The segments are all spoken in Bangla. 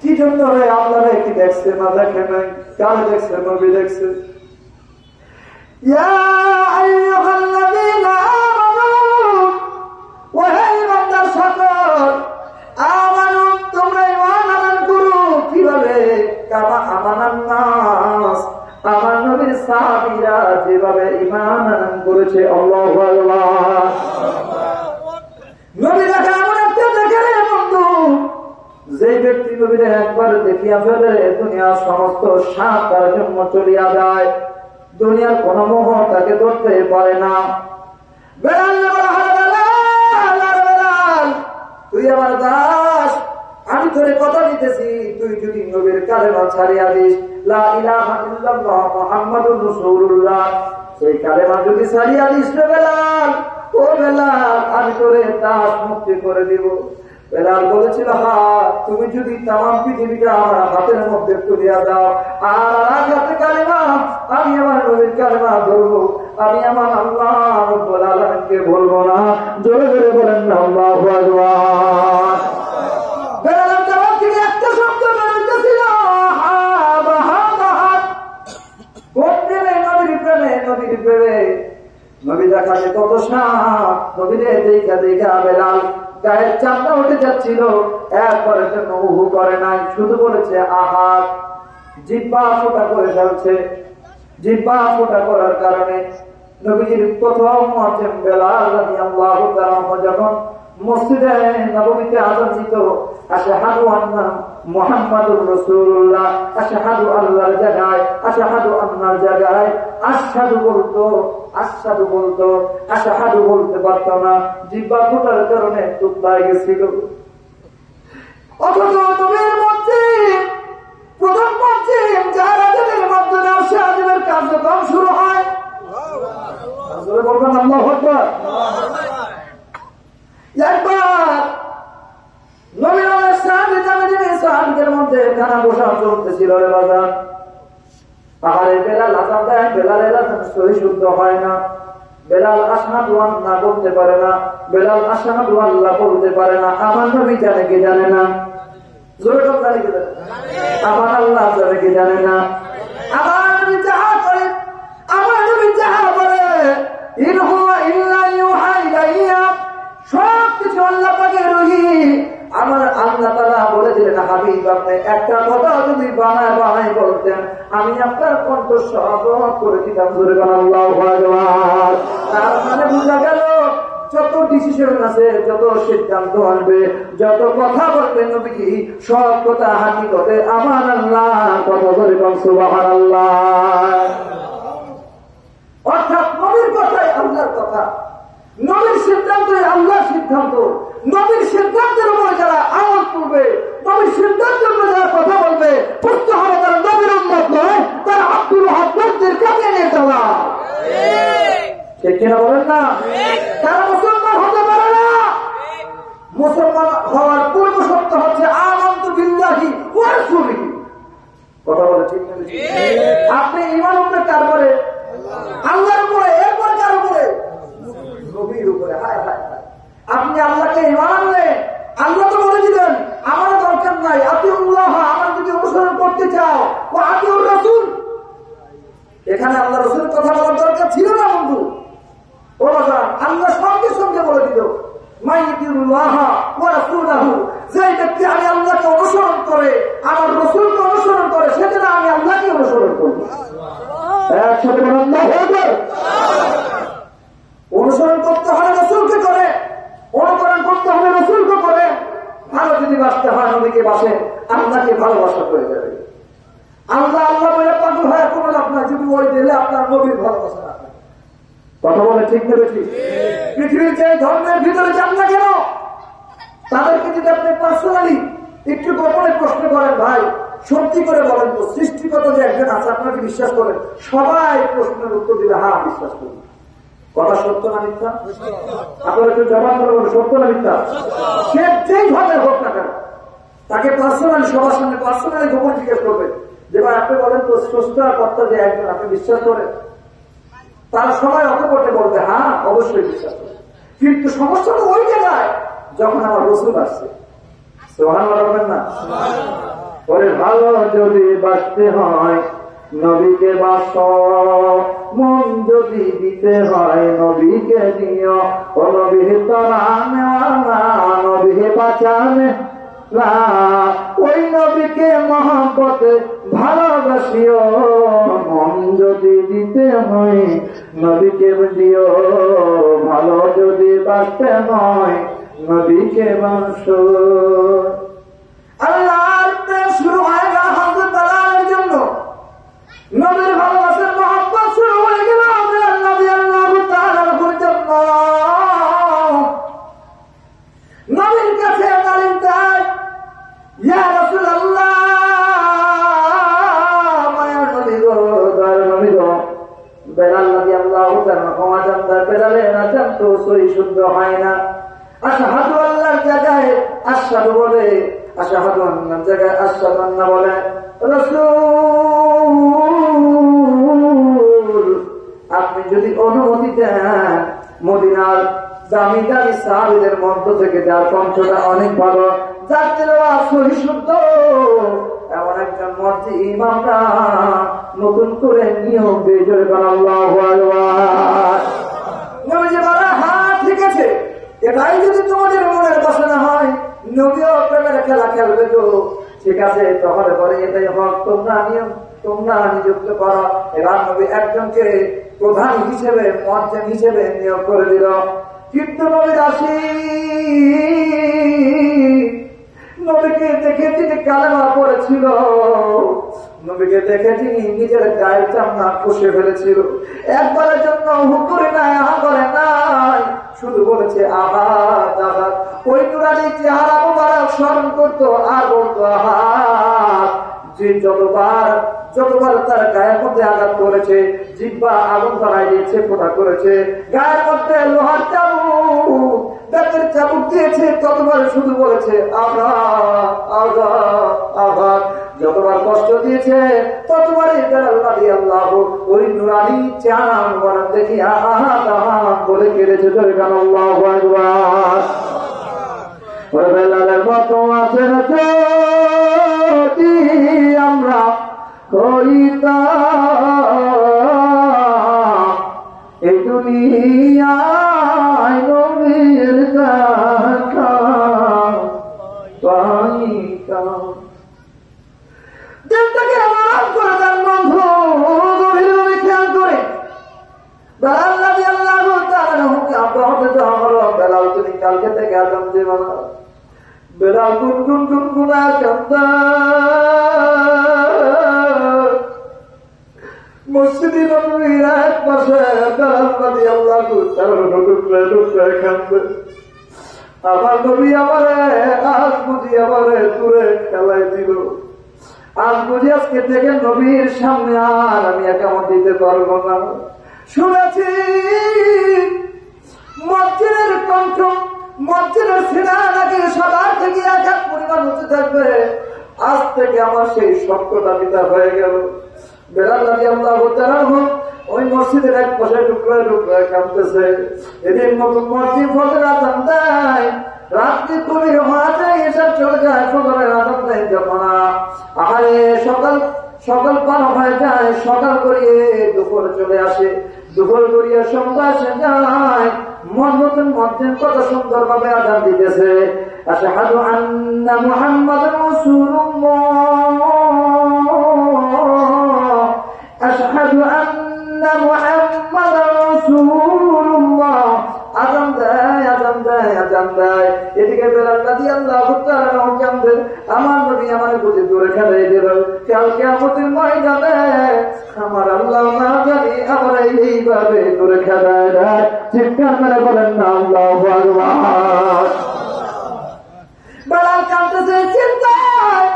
কি জন্য আপনারা কি দেখছে না দেখে নাই? কার দেখছে? নবী দেখছে। কিভাবে? আমার নবীর সাহাবীরা যেভাবে ঈমান আনয়ন করেছে। আল্লাহু আকবার। নবী দেখা এমন একটা দেখে বন্ধু, যে ব্যক্তি নবীরে একবার দেখিয়া ফেলে দুনিয়ার সমস্ত স্বাদ তার জন্য চলিয়া যায়, দুনিয়ার কোন মোহ তাকে ধরতে পারে না। বেলাল তুই আমার দাস, আমি তোরে কথা দিতেছি, তুই যদি নবীর কালেমা ছাড়িয়া দিস, লা ইলাহা ইল্লাল্লাহ মুহাম্মাদুর রাসূলুল্লাহ, সেই কালেমা যদি ছাড়িয়া দিস রে বেলাল, ও বেলাল, আমি তোরে দাস মুক্তি করে দিব। বেলাল বলেছিল, তুমি যদি তামাম পৃথিবীটা আমার হাতের মধ্যে তুলিয়া দাও, আর হাতে কালেমা, আমি আমার নবীর কালেমা ধরবো, আমি আমার আল্লাহ রাব্বুল আলামিনকে বলবো না। জোরে জোরে বলেন না আল্লাহু আকবার। বেলালের জবাব থেকে একটা শব্দ বেরোতেছিল, নবীর প্রেমে, নবীর প্রেমে। নবী দেখাতে কত সাপ, নবীরে দেখা দেখা বেলাল গায়ের চামড়া উঠে যাচ্ছিল, একবারের জন্য উহু করে নাই, শুধু বলেছে আহাত। জিহ্বা ফোঁটা করে ফেলছে। জিহ্বা ফোঁটা করার কারণে নবীজির প্রথম মুয়াজ্জিন বেলাল রাদিয়াল্লাহু তাআলা যখন মসজিদে নববীতে আযান দিত, আশহাদু আন্না মুহাম্মাদুর রাসূলুল্লাহ, আশহাদু আল্লাহর জায়গায় আশহাদু আন্নার জায়গায় আশহাদু বলতো, আশহাদু বলতো, আশহাদু বলতে পারত না, জিহ্বা ফোঁটার কারণে চুপ হয়ে গেছিল। অথচ নবীর মসজিদ, প্রথম মসজিদ যার আযানের মাধ্যমে আশহাদুর কার্যক্রম শুরু হয়। আল্লাহু বলবেন আল্লাহু আকবার। একবার নবীর সাহাবীদের মধ্যে খানা বসা চলতেছিল রে বাজার। পাহাড়ে বেলাল আযান দেয়, বেলালের আযান সহি শুদ্ধ হয় না। বেলাল আশহাদু আন্না বলতে পারে না, বেলাল আশহাদু আল্লাহ বলতে পারে না। আমার নবী জানে কি জানে না? জোরে কথা জানে কি জানে? আমার আল্লাহ জানে কি জানে না? আমার নবী যাহা করে, আমার নবী যাহা বলে, ইন হুয়া ইল্লা ইউহা ইলাইয়া, সবকিছু আল্লাহ পাকের ওহী। আমার আল্লাহ তাআলা বলে দিলেন, হাবিব আপনি একটা কথা যদি বানায় বলতেন, আমি আপনার কণ্ঠস্বর করে দিতাম। জোরে বলেন আল্লাহু আকবার। তার মানে বোঝা গেল, যত ডিসিশন আছে, যত সিদ্ধান্ত আসবে, যত কথা বলবেন নবীজি, সব কথা হাকিকতে আমার আল্লাহ কথা বলে সুবহানাল্লাহ। অর্থাৎ নবীর কথাই আল্লাহর কথা, নবীর সিদ্ধান্তই আল্লাহর সিদ্ধান্ত। নবীর সিদ্ধান্তের উপরে যারা আমল করবে, নবীর সিদ্ধান্তের উপরে যারা কথা বলবে, বুঝতে হবে তারা নবীর উম্মত নয়, তারা আব্দুল হাদ্দাদের কাছে নিয়ে চলা। ঠিক কিনা বলেন না? তারা মুসলমান হতে পারে না। মুসলমান হওয়ার পূর্ব শর্ত হচ্ছে আমানতু বিল্লাহি ওয়া রাসূলিহি। কথা বলে ঠিক না? আপনি ঈমান আনতে তারপরে আল্লাহর উপরে, এরপর কার উপরে? নবীর উপরে। হায় হায় হায়, আপনি আল্লাহকে ঈমান আনলে, আল্লাহ তো বলে দিলেন আমার দরকার নাই, আতিউল্লাহ, আমার যদি অনুসরণ করতে চাও, ও আতিউর রাসূল। এখানে আল্লাহ রাসূলের কথা বলার দরকার ছিল না বন্ধু। ও বাবা, আল্লাহ সঙ্গে সঙ্গে বলে দিল, মাইয়ুতিউল্লাহ ওয়া রাসূলাহু, যে ব্যক্তি আমি আল্লাহকে অনুসরণ করে, আমার রাসূলকে অনুসরণ করে, সেটা আমি আল্লাহকে অনুসরণ করব। একসাথে বলেন আল্লাহু আকবার। অনুসরণ করতে হবে রাসূলকে করে, অনুকরণ করতে হবে রাসূলকে করে। ভালো যদি বাঁচতে হয় নবীকে বাসে, আল্লাহকে ভালোবাসা হয়ে যাবে। আল্লাহ আল্লাহ বলে পাগল হয় কোনো লাভ নাই, যদি ওই দিলে আপনার নবীর ভালোবাসা না থাকে। কথা বলে ঠিক নেবে ঠিক? পৃথিবীর যে ধর্মের ভিতরে যান না কেন, তাদেরকে যদি আপনি পার্সোনালি একটু গোপনে প্রশ্ন করেন, ভাই সত্যি করে বলেন তো সৃষ্টিগত যে একজন আছে আপনাকে বিশ্বাস করেন? সবাই প্রশ্নের উত্তর দিলে হ্যাঁ বিশ্বাস করি। কথা সত্য না মিথ্যা? আপনারা একটু জবাব করে বলেন, সত্য না মিথ্যা? সে যেই ভাবে হোক না কেন, তাকে পার্সোনালি, সবার সামনে পার্সোনালি গোপন জিজ্ঞেস করবে যে ভাই আপনি বলেন তো স্রষ্টা কর্তা যে একজন, আপনি বিশ্বাস করেন? তারা সবাই অকপটে বলবে হ্যাঁ অবশ্যই বিশ্বাস করে। কিন্তু সমস্যা তো ওই জায়গায় যখন আমার রাসূল আসছে, সুবহানাল্লাহ বলবেন না? ওরে ভালো যদি বাঁচতে হয় নবীকে বাঁচো, মন যদি দিতে হয় নবীকে দিও। ও নবী তোরা না, নবী বাঁচানে না, ওই নবীকে মহব্বতে ভালোবাসিও। মন যদি দিতে হয় নবীকে দিও, ভালো যদি বাঁচতে হয় নবীকে বাঁচো। আল্লাহর প্রেম শুরু হয়ে গেল হযরত আলীর জন্য, নবীর ভালোবাসার মহব্বত শুরু হয়ে গেল হযরত নবী আল্লাহু তাআলার জন্য। নবীর কাছে আলী তাই, ইয়া রাসূলুল্লাহ, মায়ার নবী গো, দয়ার নবী গো। বেলাল রাদিয়াল্লাহু তাআলা ক্ষমা চান, বেলালের আযান তো সহি শুদ্ধ হয় না। আশহাদু আল্লাহর জায়গায় আশহাদু বলে, আশহাদু আন্নার জায়গায় আশহাদু আন্না বলে। রাসূল আপনি যদি অনুমতি দেন, মদিনার দামি দামি সাহাবীদের মধ্য থেকে যার কণ্ঠটা অনেক ভালো, যার তেলাওয়াত সহি শুদ্ধ, এমন একজন মসজিদ ইমামরা নতুন করে নিয়োগ দিয়ে জোরে বলেন আল্লাহু আকবার। নবীজি বলে, হ্যাঁ ঠিক আছে, এটাই যদি তোমাদের মনের বাসনা হয়, নবীও প্রেমের খেলা খেলবে তো ঠিক আছে, তাহলে পরে এটাই হক, তোমরা নিযুক্ত করো। এবার নবী একজনকে প্রধান হিসেবে, মুয়াজ্জিন হিসেবে নিয়োগ করে দিল। কিন্তু নবীর আসি নবীকে দেখে তিনি কালেমা পড়েছিল, নবীকে দেখে তিনি নিজের গায়ের চামড়া কষে ফেলেছিল। একবারের জন্য হু করে নাই, আহা করে নাই, শুধু বলেছে আঘাত আঘাত। ওই নুরানি চেহারা মোবারক স্মরণ করতো আর বলতো আঘাত। যে যতবার তার গায়ের মধ্যে আঘাত করেছে, জিহ্বা আগুন ধরায় দিয়েছে, ফোঁটা করেছে, গায়ের মধ্যে লোহার চাবুক, দাঁতের চাবুক দিয়েছে, ততবার শুধু বলেছে আঘাত আঘাত আঘাত। যতবার কষ্ট দিয়েছে ততবারই বেলাল রাদিয়াল্লাহু ওই নুরানি চেহারা মোবারক দেখি আঘাত আঘাত বলে কেঁদেছে। আল্লাহু আকবার। ওই বেলালের মতো আছে না যদি আমরা কইতাম এই দুনিয়ায় নবীর দেখা পাইতাম। দিলটাকে আমার করে দেন বন্ধু, গভীরভাবে খেয়াল করে। বেলাল রাদিয়াল্লাহু তাআলা আপনাকে দেওয়া হলো, বেলাল তুমি কালকে থেকে আযান দিবা না। বেলাল গুনগুন গুনগুনা কান্দা মসজিদে নববীর এক পাশে বেলাল রাদিয়াল্লাহু তাআলা ঢুকে কান্দে। আমার নবী আমারে আজ বুঝি আমারে দূরে খেলাই দিল, আজ বুঝি আজকে থেকে নবীর সামনে আর আমি একামত দিতে পারবো না। শুনেছি মসজিদের কণ্ঠ, মসজিদের সিনা নাকি সবার থেকে এক এক পরিমাণ উঁচু থাকবে। আজ থেকে আমার সেই সত্যটা পিতা হয়ে গেল। বেলাল রাদিয়াল্লাহু তাআলা ওই মসজিদের এক পাশে টুকরোয় টুকরোয় কাঁদতেছে। এদিন নতুন মসজিদ ফজরের আযান দেয়, রাত্রি গভীর হওয়া যায়, এসব চলে যায়, ফজরের আযান দেয় যখন, আহারে সকাল পার হয়ে যায়, সকাল করিয়ে দুপুর চলে আসে, দুপুর করিয়ে সন্ধ্যা এসে যায়। নতুন মসজিদ কত সুন্দর ভাবে আযান দিতেছে, আশহাদু আন্না মুহাম্মাদুর রাসূলুল্লাহ, আশহাদু আন্না মুহাম্মাদুর রাসূলুল্লাহ। আযান দেয়, আযান দেয়, আযান দেয়। এদিকে বেলাল রাদিয়াল্লাহু তাআলা কাঁদেন, আমার নবী আমারে বুঝে দূরে খেলাই দিল। কাল কিয়ামতের ময়দানে আমার আল্লাহ না জানি আমরা এইভাবে দূরে খেলাই দেয়। চিৎকার করে বলেন না আল্লাহু আকবার। বেলাল কাঁদতেছে চিন্তায়।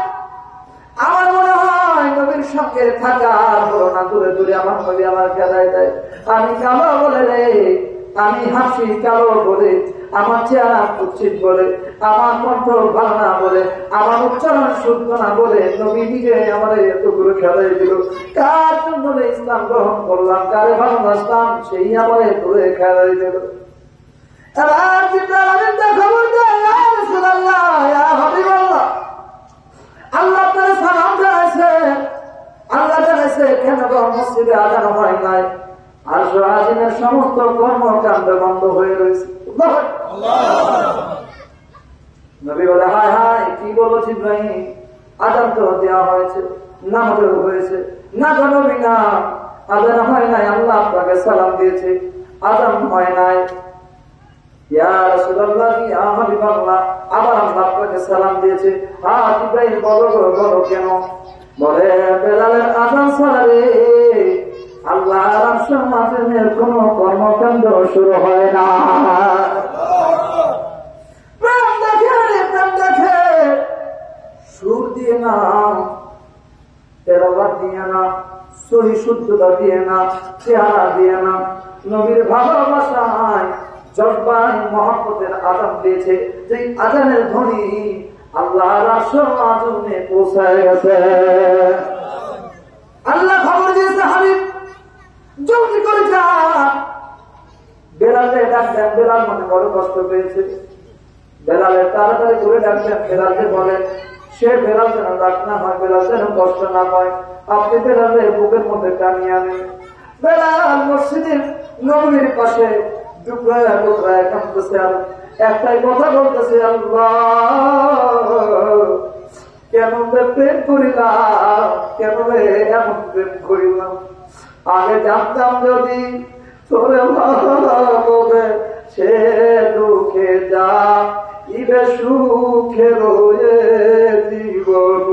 আমার মনে হয় নবীর সঙ্গে থাকার বলো না, দূরে দূরে আমার নবী আমার খেলাই দেয়। আমি কালো বলে রে, আমি হাসি কালো বলে, আমার চেহারা কুৎসিত বলে, আমার কণ্ঠ ভালো না বলে, আমার উচ্চারণ শুদ্ধ না বলে নবী নিজে আমার এত দূরে খেলাই দিল। কার জন্য ইসলাম গ্রহণ করলাম, কারে ভালোবাসলাম, সেই আমার দূরে খেলাই দিল। এবার জিবরাইল আমিন খবর দেয়, ইয়া রাসূলুল্লাহ, ইয়া হাবিবাল্লাহ, আজান হয় নাই, আরশ আজিমের সমস্ত কর্মকাণ্ড বন্ধ হয়ে রয়েছে। নবী বলে, হায় হায়, কি বলো জিবরাইল, আজান তো দেওয়া হয়েছে, নামাজও হয়েছে না, নবী না, আজান হয় নাই, আল্লাহ আপনাকে সালাম দিয়েছে, আজান হয় নাই। ইয়া রাসূলুল্লাহ, ইয়া হাবিবাল্লাহ, আবার আল্লাহ আপনাকে সালাম দিয়েছে। হ্যাঁ জিবরাইল, বলো কেন? বলে, বেলালের আজান ছাড়া রে আল্লাহ আরশের মাঝে কোন কর্মকাণ্ড শুরু হয় না। প্রেম দেখে সুর দিয়ে না, তেলাওয়াত দিয়ে না, সহি শুদ্ধতা দিয়ে না, চেহারা দিয়ে না, নবীর ভালোবাসায় জজ্বায় মহব্বতের আজান দিয়েছে। যে আজানের ধ্বনি আল্লাহ আরশের মাঝে পৌঁছায় গেছে। আল্লাহ খবর দিয়েছে, হাবিব জলদি করে যা। বেলালে ডাকবেন, বেলাল মনে বড় কষ্ট পেয়েছে, বেলালের তাড়াতাড়ি করে ডাকবেন। বেলালকে বলেন, সে বেলাল যেন ডাক না হয়, বেলাল যেন কষ্ট না হয়, আপনি বেলালের বুকের মধ্যে টানিয়ে আনেন। বেলাল মসজিদের নবীর পাশে টুকরায় টুকরায় কাঁদতেছে, আর একটাই কথা বলতেছে, আল্লাহ কেন প্রেম করিলাম, কেন এমন প্রেম করিলাম। আগে জানতাম যদি তোরে ভালোবাসে, সে দুঃখে যা ইবে সুখে রয়ে জীবন।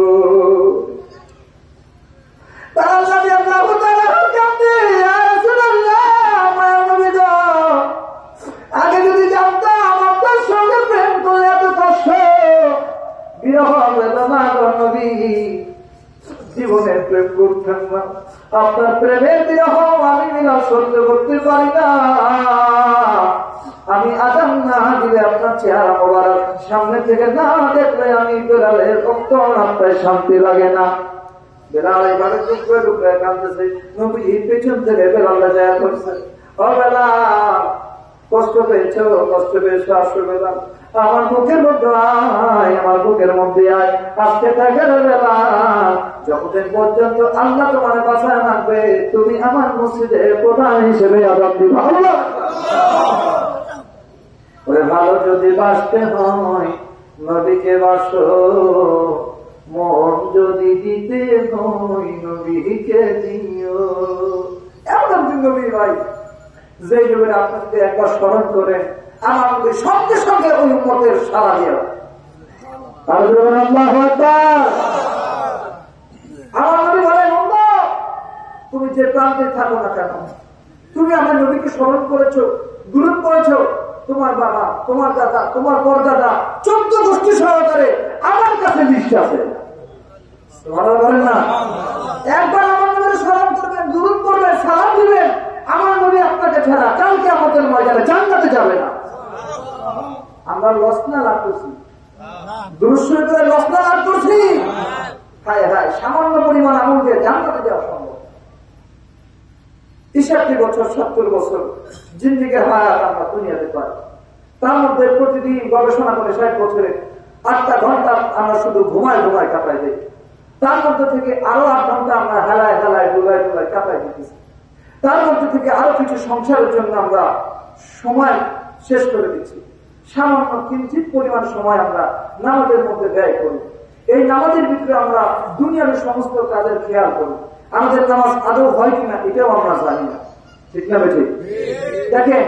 আগে যদি জানতাম আপনার সঙ্গে প্রেম করে এত কষ্ট, বিরহ বেদনা নবী জীবনের প্রেম করতেন না। আপনার প্রেমের বিরহ আমি মিলা সহ্য করতে পারি না। আমি আজান না দিলে, আপনার চেহারা মোবারক সামনে থেকে না দেখলে আমি বেলালের অন্তরাত্মায় শান্তি লাগে না। বেলাল এবারে টুকরে টুকরে কাঁদতেছে, নবী পেছন থেকে বেলালে যায় করছে, ও বেলাল কষ্ট পেয়েছ, কষ্ট পেয়েছ, আসো বেলাল আমার বুকের মধ্যে আয়, আমার বুকের মধ্যে আয়, আসতে থাকে বেলাল যতদিন পর্যন্ত আল্লাহ তোমার বাসায় রাখবে, তুমি আমার মসজিদের প্রধান হিসেবে আজান দিবা। ওরে ভালো যদি বাসতে হয় নবীকে বাসো, মন যদি দিতে হয় নবীকে দিও। এমন একজন নবী ভাই, যে নবীর আপনাকে একবার স্মরণ করে আমার নবী সঙ্গে সঙ্গে ওই উম্মতের সারা দিয়ে আমার নবী বলেন, তুমি যে প্রান্তে থাকো না কেন, তুমি আমার নবীকে স্মরণ করেছো, গুরুত্ব করেছো, তোমার বাবা, তোমার দাদা, তোমার পরদাদা 14 গোষ্ঠী সহকারে আমার কাছে লিস্ট আছে। বলেন না, একবার আমার নবীর স্মরণ করবেন, দুরূদ করবেন, সালাম দিবেন, আমার নবী আপনাকে ছাড়া কালকে আমাদের ময়দানে জান্নাতে যাবে না। আমরা লসনা লাভ করছি, দুরূদ শরীফ করে লসনা লাভ করছি। হায় হায়, সামান্য পরিমাণ আমল দিয়ে জান্নাতে যাওয়া সম্ভব। 63 বছর 70 বছর জিন্দিগির হায়াত আমরা দুনিয়াতে পাই, তার মধ্যে প্রতিদিন গবেষণা করে 60 বছরে 8টা ঘন্টা আমরা শুধু ঘুমায় কাটাই দিই, তার মধ্যে থেকে আরো 8 ঘন্টা আমরা হেলায় ডুবায় কাটাই দিতেছি, তার মধ্যে থেকে আরো কিছু সংসারের জন্য আমরা সময় শেষ করে দিচ্ছি। সামান্য কিঞ্চিত পরিমাণ সময় আমরা নামাজের মধ্যে ব্যয় করি। এই নামাজের ভিতরে আমরা দুনিয়ার সমস্ত কাজের খেয়াল করি। আমাদের নামাজ আদৌ হয় কিনা এটাও আমরা জানি না, ঠিক না বেঠিক? দেখেন,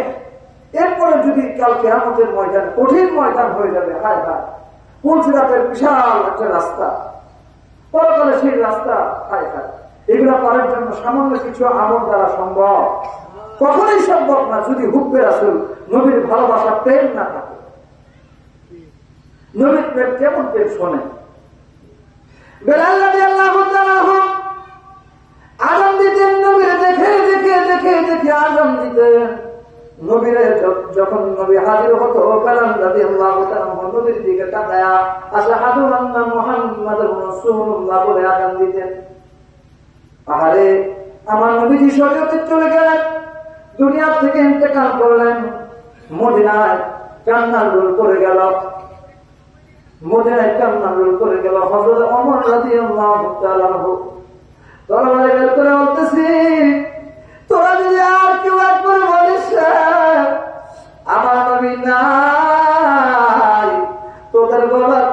এরপরে যদি কাল কিয়ামতের ময়দান কঠিন ময়দান হয়ে যাবে, হায় হায়, পুলসিরাতের বিশাল একটা রাস্তা, পরকালে সেই রাস্তা, হায় হায়, এগুলো পারের জন্য সামান্য কিছু আমল দ্বারা সম্ভব? কখনোই সম্ভব না যদি হুব্বে রাসূল নবীর ভালোবাসা প্রেম না থাকে। নবীর প্রেম কেমন প্রেম শোনে। বেলাল রাদিয়াল্লাহু তাআলা আযান দিতেন, নবীর দেখে আযান দিতেন। নবীরে যখন নবী হাজির হতো, বেলাল রাদিয়াল্লাহু তাআলা নবীর দিকে তাকায়া আশহাদু আন্না মুহাম্মাদুর রাসূলুল্লাহ বলে আযান দিতেন। আরে আমার নবীজি শরীয়তে চলে গেলেন, দুনিয়া থেকে ইন্তেকাল করলেন, মদিনায় কান্নার রোল করে গেল, হযরত ওমর রাদিয়াল্লাহু তাআলা তরবারি বের করে বলতেছি,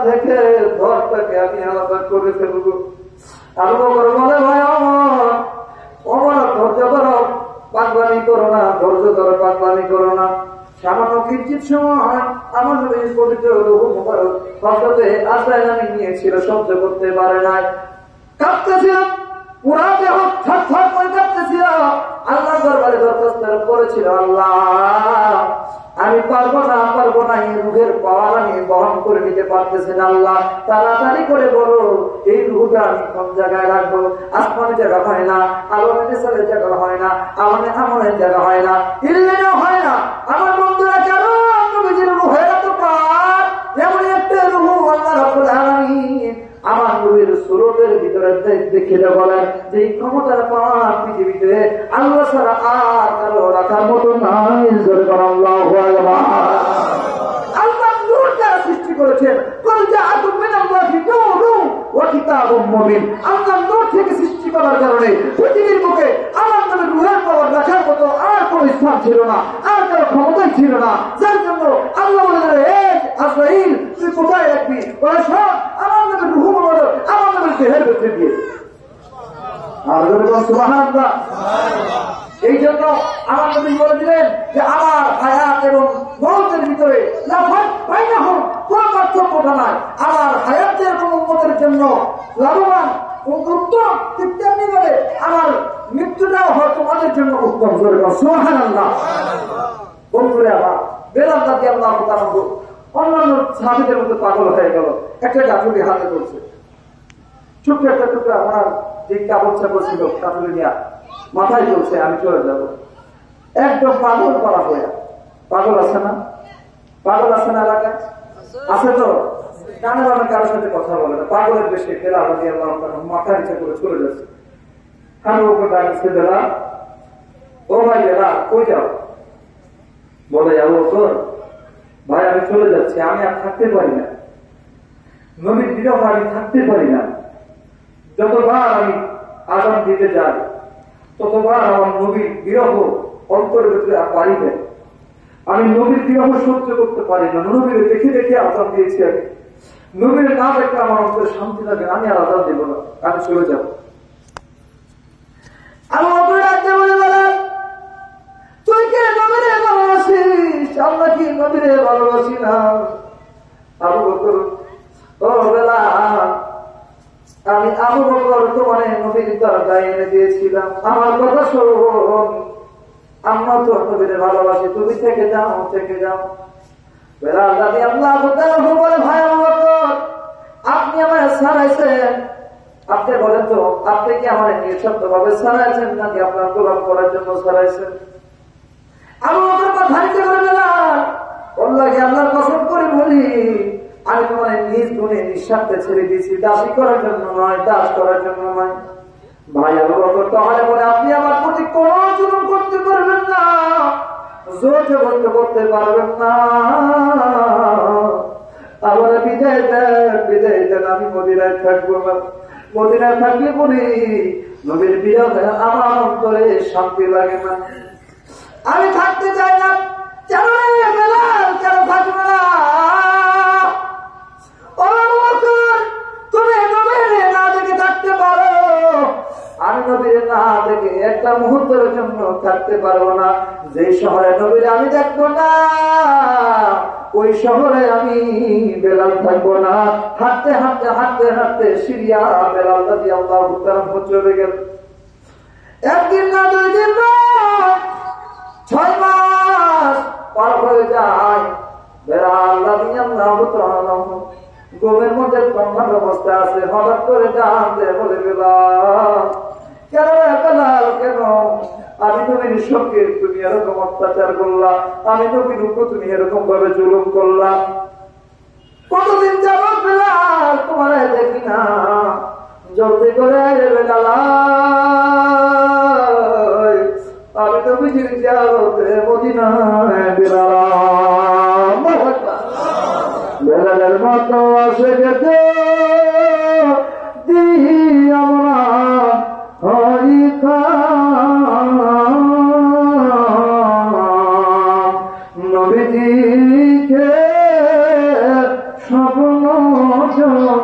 থেকে ধরটাকে আমি আলাদা করে ফেলবো। আবু বকর বলে, ভাই ওমর ধৈর্য ধরো, পাগলামি করো না, ধৈর্য ধরো, পাগলামি করো না। সামান্য কিঞ্চিত সময় আমার নবী পবিত্র রূহ মুবারক হযরতে আজরাইল আমি নিয়েছিল, সহ্য করতে পারে নাই, কাঁপতেছিল, পুরা দেহ থরথর করে কাঁপতেছিল। আল্লাহ দরবারে দরখাস্ত করেছিল, আল্লাহ আমি পারবো না, এই রূহের পাওয়ার আমি বহন করে নিতে পারতেছি না। আল্লাহ তাড়াতাড়ি করে বলো এই রূহটা আমি কোন জায়গায় রাখবো। আসমানের জায়গা হয় না, আলোর জায়গা হয় না, আমলের জায়গা হয় না, ইল্লেও হয় না। আমার বন্ধুরা কেন নবীজির রূহের এত পাওয়ার? এমন একটা রূহ আল্লাহ রাব্বুল আলামিন আমার নবীর সুরতের ভিতরে দেখিয়ে বলেন যে এই ক্ষমতার পাওয়ার পৃথিবীতে আল্লাহ ছাড়া আর কারো রাখার মতো নাই। আল্লাহু আকবার। আল্লাহ নূর দ্বারা সৃষ্টি করেছেন, কুল জাআকুম মিনাল্লাহি নূরুন ওয়া কিতাবুম মুবিন। আল্লাহ নূর থেকে সৃষ্টি করার কারণে পৃথিবীর বুকে আমার নবীর রূহের পাওয়ার রাখার মতো আর কোনো স্থান ছিল না, আর কারো ক্ষমতাই ছিল না। যার জন্য আল্লাহ বলেন, হে আজরাইল তুই কোথায় রাখবি? বলে সব আমার নবীর রূহ মুবারক আমার নবীর দেহের ভিতরে দিয়ে। আর সুবহানাল্লাহ। এই জন্য আমার নবী বলে দিলেন যে আমার হায়াত এবং মওতের ভিতরে কোন পার্থক্যটা নাই। আমার হায়াতের কোন উম্মতের জন্য লাভবান উত্তম, ঠিক তেমনি করে আমার মৃত্যুটাও হয় তোমাদের জন্য উত্তম। সুবহানাল্লাহ। বন্ধুরে আমার বেলাল রাদিয়াল্লাহু তাআলা অন্যান্য সাহাবীদের মতো পাগল হয়ে গেল, একটা গাছুরি হাতে করছে, ছোট্ট একটা টুকরা আমার যে কাপড় চাপড় ছিল কাপড়ে নিয়ে মাথায় চলছে, আমি চলে যাব। একদম পাগল করা হয়ে, পাগল আছে না? পাগল আছে না এলাকায়? আছে তো? কানে বানে কারোর সাথে কথা বলে না, পাগলের বেশি ফেলা মাথা নিচে করে চলে যাচ্ছে। আমি ওকে ডাকছে, বেলা ও ভাই বেলা কই যাও? বলে যাবো তোর ভাই আমি চলে যাচ্ছি, আমি আর থাকতে পারি না, নবীর বিরহ আমি থাকতে পারি না। যতবার আমি আযান দিতে যাই ততবার আমার নবীর বিরহ অন্তরের ভিতরে বাড়ি দেয়। আমি নবীর বিরহ সহ্য করতে পারি না। নবীর দেখে দেখে আযান দিয়েছি, আমি নবীর না দেখলে আমার অন্তরে শান্তি লাগে, আমি আর আযান দেব না, আমি চলে যাব। আমি অপরাধ বলে বলেন, তুই কে নবীরে ভালোবাসিস? আমরা কি নবীরে ভালোবাসি না? আবু বকর, ও বেলাল, আমি আবু বকর তোমার নবীর দরজায় এনে দিয়েছিলাম, আমার কথা শোন, আমরা তো নবীরে ভালোবাসি, তুমি থেকে যাও, থেকে যাও। বেলাল রাদিয়াল্লাহু তাআলা বলে, ভাই আবু বকর আপনি আমায় ছাড়াইছেন, আপনি বলেন তো আপনি কি আমার নিঃশব্দভাবে ছাড়াইছেন নাকি আপনার গোলাম করার জন্য ছাড়াইছেন? আবু বকর কথা নিতে করে বেলাল, আল্লাহকে আল্লাহর কসম করে বলি আমি তোমার নিজ গুণে নিঃস্বার্থে ছেড়ে দিয়েছি, দাসী করার জন্য নয়, দাস করার জন্য নয়। ভাই আবু বকর তাহলে বলে আপনি আমার প্রতি কোন জুলুম করতে পারবেন না, জোর জবরদস্তি করতে পারবেন না। আমার বিদায় দেন, বিদায় দেন, আমি মদিনায় থাকবো না। মদিনায় থাকলে বলি নবীর বিরহে আমার অন্তরে শান্তি লাগে না, আমি থাকতে চাই না। কেন বেলাল, কেন থাকবে না? তুমি নবীর না দেখে থাকতে পারো, আমি নবীর না দেখে একটা মুহূর্তের জন্য থাকতে পারবো না। যে শহরে নবীর আমি দেখবো না ওই শহরে আমি বেলাল থাকবো না। হাঁটতে হাঁটতে হাঁটতে হাঁটতে সিরিয়া বেলাল রাদিয়াল্লাহু তাআলা চলে গেল। একদিন না, দুই দিন না, 6 মাস পার হয়ে যায়। বেলাল রাদিয়াল্লাহু তাআলা ঘুমের মধ্যে কন্যার অবস্থা আছে, হঠাৎ করে জানতে বলে, বেলাল কেন বেলাল, কেন? আমি তুমি নিঃসঙ্গে তুমি এরকম অত্যাচার করলা, আমি নবীর উপর তুমি এরকম ভাবে জুলুম করলা। কতদিন যাব বেলাল তোমার দেখি না, জলদি করে বেলাল আমি তো বুঝির যাবতে মদিনায় বেলাল। বেলালের মতো আসে গেছে দিহি আমরা হইতা নবীজিকে স্বপ্ন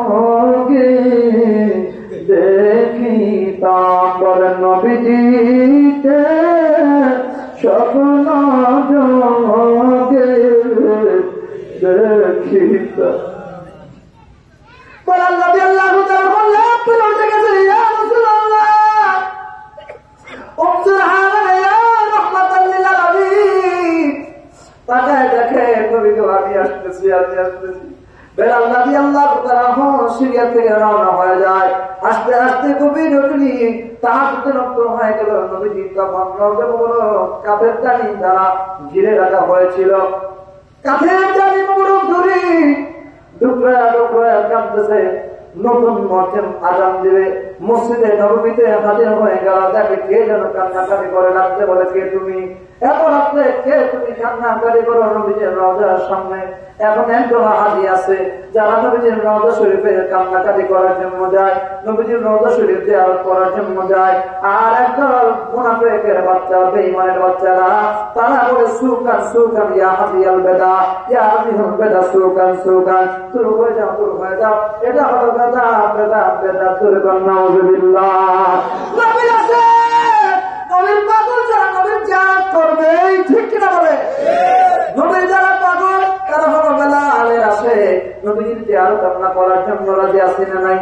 যোগে দেখিতাম, বলেন নবীজিকে স্বপ্ন যোগে দেখিতাম। বলেন নবী আল্লাহু তাআলা বললেন আপনি উঠে গেছেন ইয়া রাসূলুল্লাহ, উমজুর হালানা ইয়া রাহমাতাল লিল আলামিন। তাকায় দেখে নবীকে আমি আসতেছি। বেলাল রাদিয়াল্লাহু তাআলা সিরিয়া থেকে রওনা হয়ে যায়। আস্তে আস্তে গভীর রজনী তাহাজ্জুদের রক্ত হয়ে গেল। নবীজি তখন রওজা মোবারক কাফের জানি দ্বারা ঘিরে রাখা হয়েছিল। কাফের জানি মোবারক ধরে টুকরা টুকরা কাঁদতেছে। নতুন মসজিদ আযান দিবে, মসজিদে নববীতে হাজির হয়ে গেল। দেখে কে যেন কান্নাকাটি করে, রাখতে বলে কে তুমি? এত রাত্রে কে তুমি কান্নাকাটি করো নবীজির রওজার সামনে? এখন একজন হাজি আছে যারা নবীজির রওজা শরীফে কান্নাকাটি করার জন্য যায়, নবীজির রওজা শরীফ জিয়ারত করার জন্য যায়। আর একদল মুনাফিকের বাচ্চা, বেঈমানের বাচ্চারা তারা বলে সুকান সুকান ইয়া হাদিয়াল বেদা, ইয়া হাদিয়াল বেদা, সুকান সুকান, শুরু হয়ে যাও শুরু হয়ে যাও। এটা হলো বেদা বেদা বেদা, শুরু কর নাউযুবিল্লাহ। নবী আছে, নবীর পাগল যারা নবীর জিয়ারত করবে, ঠিক কিনা বলে? নবীর যারা পাগল তারা হলো বেলালের আসে নবীর জিয়ারত আমরা করার জন্য রাজি আছি না নাই?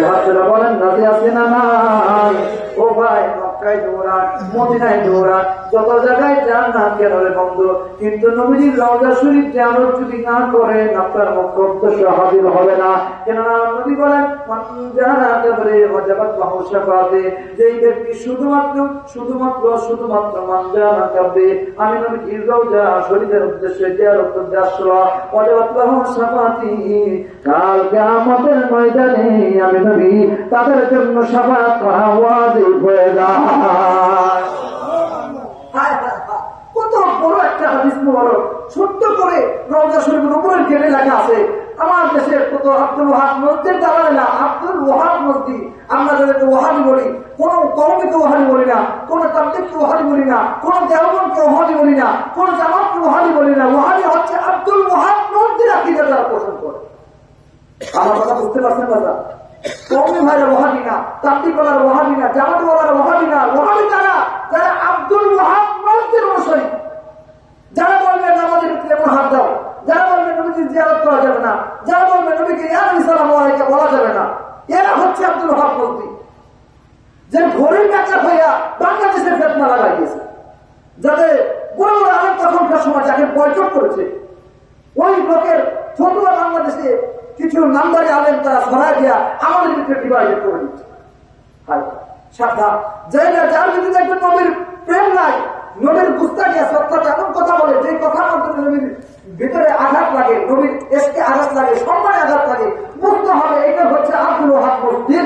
হাতরা বলেন রাজি আছি না নাই? ও ভাই, মক্কায় দৌড়ান, মদিনায় দৌড়ান, যত জায়গায় যান না কেন রে বন্ধু, কিন্তু নবীর রওজা শরীফ জিয়ারত যদি না করেন আপনার মক্তব্য হাজির হবে না। কেননা নবী বলেন মান জানা কবরে ওয়াজাবাত লাহু শাফাআতে, যেই ব্যক্তি শুধুমাত্র মান জানা কবরে আমি নবীর রওজা শরীফের উদ্দেশ্যে জিয়ারত করতে আসলো, ওয়াজাবাত লাহু শাফাআতি, কাল কিয়ামতের ময়দানে আমি নবী তাদের জন্য শাফাআত করা ওয়াজিব হয়ে যায়। কত বড় একটা হাদিস মুবারক, ছোট্ট করে রওজা শরীফের উপরে গেটে লেখা আছে। আমার দেশের কত আব্দুল ওয়াহাব মসজিদ দাঁড়ায় না, আব্দুল ওয়াহাব মসজিদ। আমরা যাদেরকে ওয়াহাবি বলি, কোন কওমিকে ওয়াহাবি বলি না, কোন তাবলীগকে ওয়াহাবি বলি না, কোন দেওবন্দকে ওয়াহাবি বলি না, কোন জামাতকে ওয়াহাবি বলি না। ওয়াহাবি হচ্ছে আব্দুল ওয়াহাব মসজিদ আকীদা যারা পোষণ করে। আমার কথা বুঝতে পারছেন দাদা? কওমি ভাইরা ওয়াহাবি না, তাবলীগ ওয়ালারা ওয়াহাবি না, জামাত ওয়ালারা ওয়াহাবি না। ওয়াহাবি তারা যারা আব্দুল ওয়াহাব মসজিদের অনুসারী, যারা বলবে নামাজের ভিতরে হাত দাও, যারা বলবে নবীকে জিয়ারত করা যাবে না, যারা বলবে নবীকে ইয়া নবী সাল্লাল্লাহু আলাইহি ওয়া সাল্লাম বলা যাবে না, এরা হচ্ছে আব্দুল ওয়াহাব মসজিদ। যে ঘড়ির কাঁচা হইয়া বাংলাদেশের ফিতনা লাগাই দিয়েছে, যাতে বড় বড় আলেম তখনকার সময় যাকে বয়কট করেছে, ওই লোকের ফতোয়া বাংলাদেশে কিছু নামদারি আলেম তারা ছড়ায় দিয়া আমাদের ভিতরে ডিভাইড করে দিচ্ছে। সাবধান, যার ভিতরে একজন নবীর প্রেম নাই, নবীর গুস্তাখি আছে, অর্থাৎ এমন কথা বলে যে কথার মাধ্যমে নবীর ভিতরে আঘাত লাগে, নবীর এসকে আঘাত লাগে, সম্মানে আঘাত লাগে, বুঝতে হবে এটা হচ্ছে আব্দুল ওয়াহাব মসজিদ।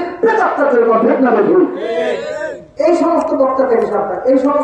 এই সমস্ত বক্তাকে সাবধান, এই সমস্ত